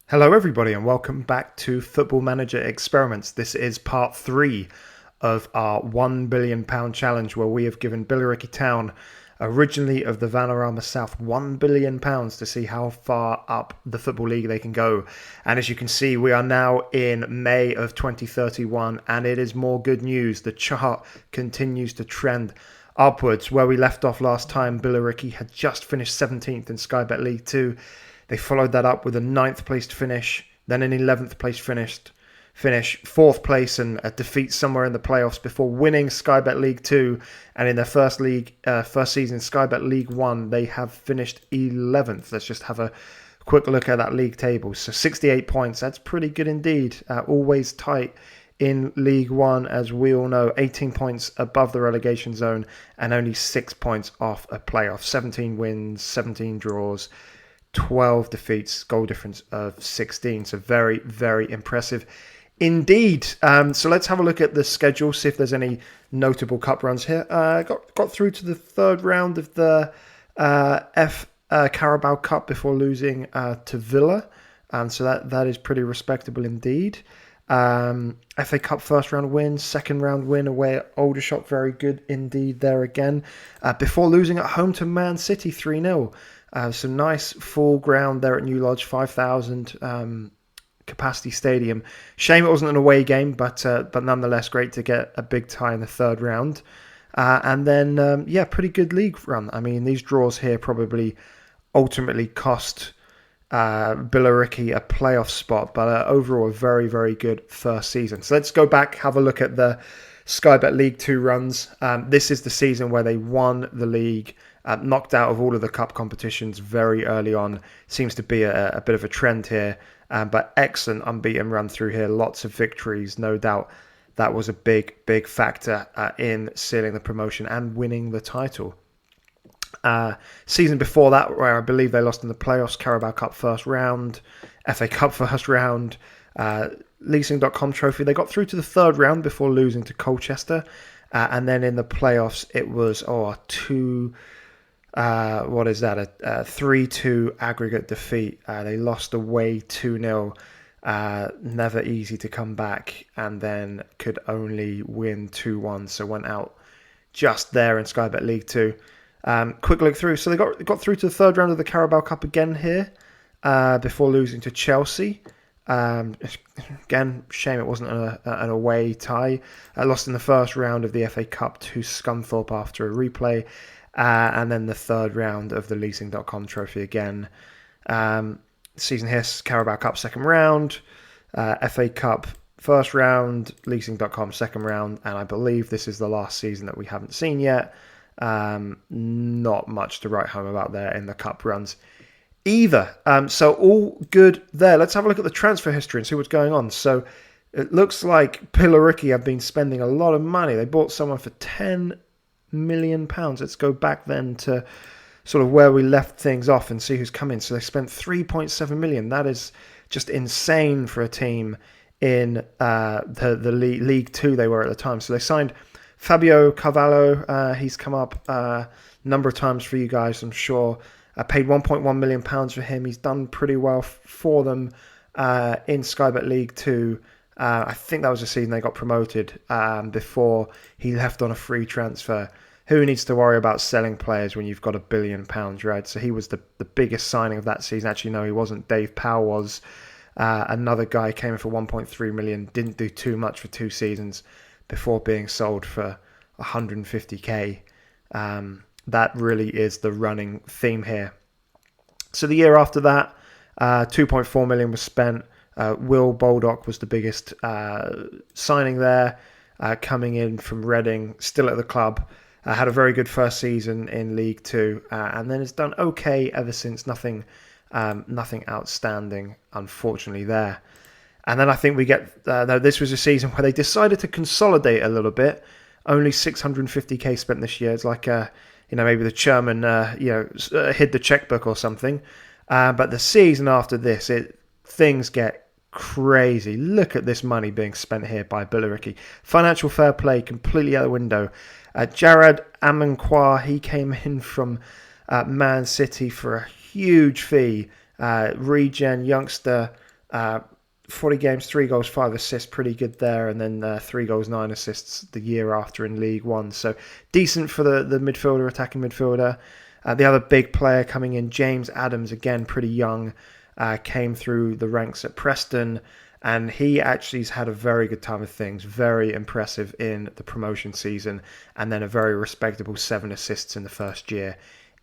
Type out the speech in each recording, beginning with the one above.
Hello, everybody, and welcome back to Football Manager Experiments. This is part 3 of our £1 billion challenge, where we have given Billericay Town, originally of the Vanarama South, £1 billion to see how far up the Football League they can go. And as you can see, we are now in May of 2031, and it is more good news. The chart continues to trend upwards. Where we left off last time, Billericay had just finished 17th in Sky Bet League 2. They followed that up with a 9th placed finish, then an 11th place finish, 4th place and a defeat somewhere in the playoffs before winning Sky Bet League 2. And in their first season, Sky Bet League 1, they have finished 11th. Let's just have a quick look at that league table. So 68 points, that's pretty good indeed. Always tight in League 1, as we all know. 18 points above the relegation zone and only 6 points off a playoff. 17 wins, 17 draws, 12 defeats, goal difference of 16. So very, very impressive indeed. So let's have a look at the schedule, see if there's any notable cup runs here. Got through to the third round of the Carabao Cup before losing to Villa. So that is pretty respectable indeed. FA Cup first round win, second round win away at Aldershot, very good indeed there again. Before losing at home to Man City 3-0. Some nice full ground there at New Lodge, 5,000 capacity stadium. Shame it wasn't an away game, but nonetheless great to get a big tie in the third round. And then, pretty good league run. I mean, these draws here probably ultimately cost Billericay a playoff spot, but overall a very, very good first season. So let's go back, have a look at the Sky Bet League 2 runs. This is the season where they won the league, knocked out of all of the cup competitions very early on. Seems to be a bit of a trend here, but excellent unbeaten run through here. Lots of victories, no doubt. That was a big, big factor in sealing the promotion and winning the title. Season before that, where I believe they lost in the playoffs, Carabao Cup first round, FA Cup first round, Leasing.com trophy. They got through to the third round before losing to Colchester. And then in the playoffs, it was a 3-2 aggregate defeat. They lost away 2-0. Never easy to come back, and then could only win 2-1. So went out just there in Sky Bet League 2. Quick look through. So they got through to the third round of the Carabao Cup again here, before losing to Chelsea. Again, shame it wasn't an away tie. Lost in the first round of the FA Cup to Scunthorpe after a replay. And then the third round of the Leasing.com trophy again. Season here, Carabao Cup second round, FA Cup first round, Leasing.com second round, and I believe this is the last season that we haven't seen yet. Not much to write home about there in the cup runs either. So all good there. Let's have a look at the transfer history and see what's going on. So it looks like Billericay have been spending a lot of money. They bought someone for £10 million. Let's go back then to sort of where we left things off and see who's come in. So they spent £3.7 million. That is just insane for a team in the League 2 they were at the time. So they signed Fabio Carvalho. He's come up a number of times for you guys, I'm sure. Paid £1.1 million for him. He's done pretty well for them in Sky Bet League 2. I think that was the season they got promoted, before he left on a free transfer. Who needs to worry about selling players when you've got £1 billion, right? So he was the biggest signing of that season. Actually, no, he wasn't. Dave Powell was. Another guy came in for £1.3 million. Didn't do too much for 2 seasons before being sold for 150k. That really is the running theme here. So the year after that, 2.4 million was spent. Will Baldock was the biggest signing there, coming in from Reading, still at the club. Had a very good first season in League 2, and then has done okay ever since. Nothing outstanding, unfortunately, there. And then I think we get, this was a season where they decided to consolidate a little bit. Only 650k spent this year. It's like, maybe the chairman, hid the checkbook or something. But the season after this, things get crazy. Look at this money being spent here by Billericay. Financial fair play completely out the window. Jared Amankwa, he came in from Man City for a huge fee. Regen youngster, Uh, 40 games, 3 goals, 5 assists, pretty good there. And then 3 goals, 9 assists the year after in League One. So decent for the midfielder, attacking midfielder. The other big player coming in, James Adams, again, pretty young, came through the ranks at Preston. And he actually has had a very good time of things. Very impressive in the promotion season. And then a very respectable 7 assists in the first year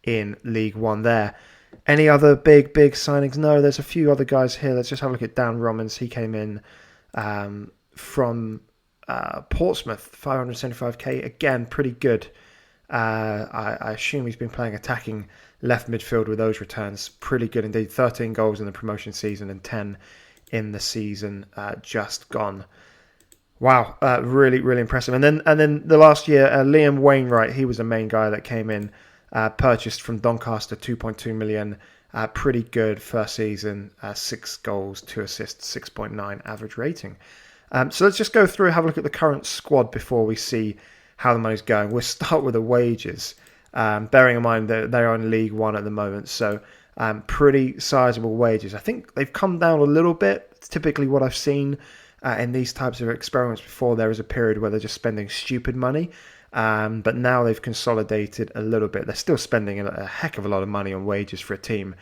in League One there. Any other big signings? No, there's a few other guys here. Let's just have a look at Dan Romans. He came in from Portsmouth, 575k. Again, pretty good. I assume he's been playing attacking left midfield with those returns. Pretty good indeed. 13 goals in the promotion season and 10 in the season just gone. Wow, really impressive. And then the last year, Liam Wainwright. He was the main guy that came in. Purchased from Doncaster, 2.2 million. Pretty good first season. 6 goals, 2 assists, 6.9 average rating. So let's just go through and have a look at the current squad before we see how the money's going. We'll start with the wages, bearing in mind that they're in League One at the moment. So pretty sizable wages. I think they've come down a little bit. It's typically what I've seen in these types of experiments before. There is a period where they're just spending stupid money. But now they've consolidated a little bit. They're still spending a heck of a lot of money on wages for a team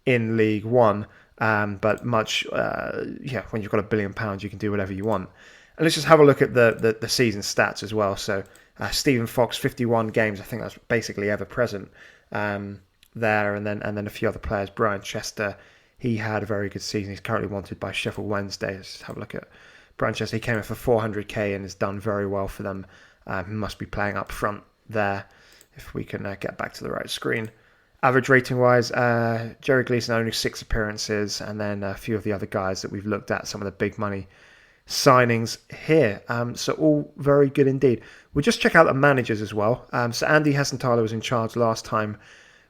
in League One. But much, when you've got £1 billion, you can do whatever you want. And let's just have a look at the season stats as well. So Stephen Fox, 51 games. I think that's basically ever present there. And then a few other players. Brian Chester, he had a very good season. He's currently wanted by Sheffield Wednesday. Let's just have a look at Brian Chester. He came in for 400k and has done very well for them. He must be playing up front there. If we can get back to the right screen. Average rating wise, Jerry Gleeson only 6 appearances, and then a few of the other guys that we've looked at, some of the big money signings here. So all very good indeed. We'll just check out the managers as well. So Andy Hessenthaler was in charge last time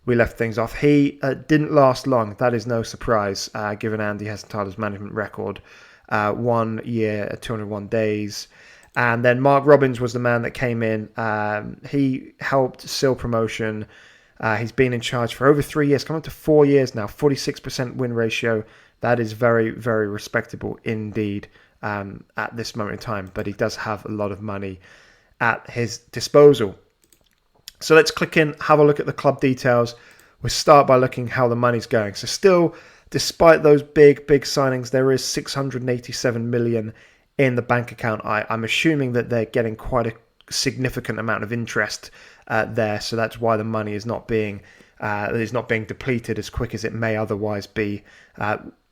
we left things off. He didn't last long. That is no surprise, given Andy Hessenthaler's management record. 1 year, 201 days. And then Mark Robbins was the man that came in. He helped seal promotion. He's been in charge for over 3 years, coming up to 4 years now. 46% win ratio. That is very respectable indeed at this moment in time. But he does have a lot of money at his disposal. So let's click in, have a look at the club details. We'll start by looking how the money's going. So still, despite those big signings, there is 687 million in the bank account. I'm assuming that they're getting quite a significant amount of interest there, so that's why the money is not being depleted as quick as it may otherwise be.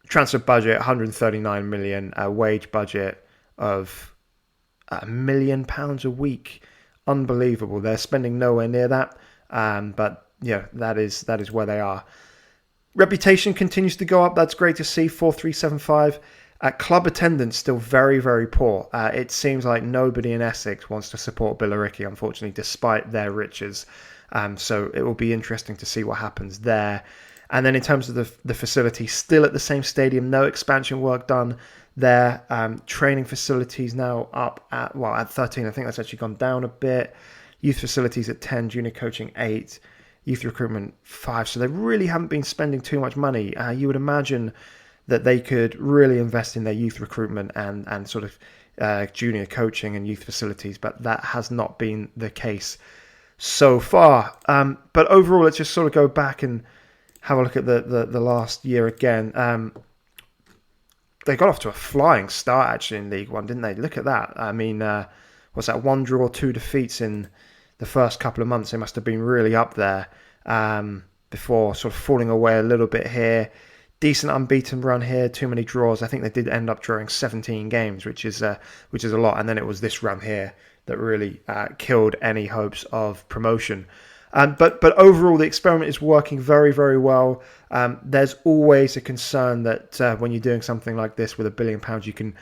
Transfer budget 139 million, wage budget of £1 million a week. Unbelievable. They're spending nowhere near that, but yeah, that is where they are. Reputation continues to go up. That's great to see. 4375. Club attendance still very poor. It seems like nobody in Essex wants to support Billericay, unfortunately, despite their riches. So it will be interesting to see what happens there. And then in terms of the facility, still at the same stadium, no expansion work done there. Training facilities now up at 13. I think that's actually gone down a bit. Youth facilities at 10, junior coaching 8, youth recruitment 5. So they really haven't been spending too much money. You would imagine that they could really invest in their youth recruitment and sort of junior coaching and youth facilities, but that has not been the case so far. But overall, let's just sort of go back and have a look at the last year again. They got off to a flying start, actually, in League One, didn't they? Look at that. I mean, what's that, 1 draw, 2 defeats in the first couple of months? They must have been really up there before sort of falling away a little bit here. Decent unbeaten run here, too many draws. I think they did end up drawing 17 games, which is a lot. And then it was this run here that really killed any hopes of promotion. But overall, the experiment is working very well. There's always a concern that when you're doing something like this with £1 billion, you can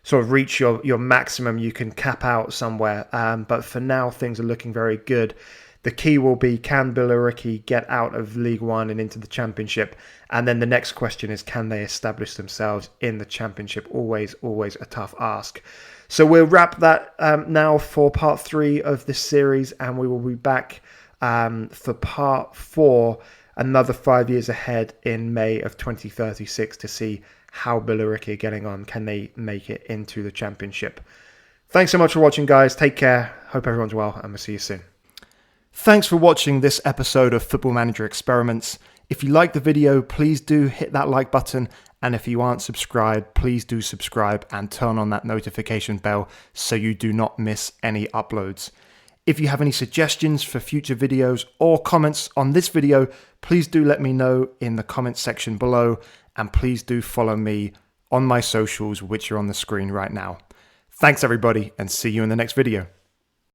sort of reach your maximum. You can cap out somewhere. But for now, things are looking very good. The key will be, can Billericay get out of League One and into the Championship? And then the next question is, can they establish themselves in the Championship? Always a tough ask. So we'll wrap that now for part 3 of this series, and we will be back for part 4, another 5 years ahead in May of 2036, to see how Billericay are getting on. Can they make it into the championship? Thanks so much for watching, guys. Take care. Hope everyone's well, and we'll see you soon. Thanks for watching this episode of Football Manager Experiments. If you liked the video, please do hit that like button. And if you aren't subscribed, please do subscribe and turn on that notification bell so you do not miss any uploads. If you have any suggestions for future videos or comments on this video, please do let me know in the comments section below. And please do follow me on my socials, which are on the screen right now. Thanks everybody, and see you in the next video.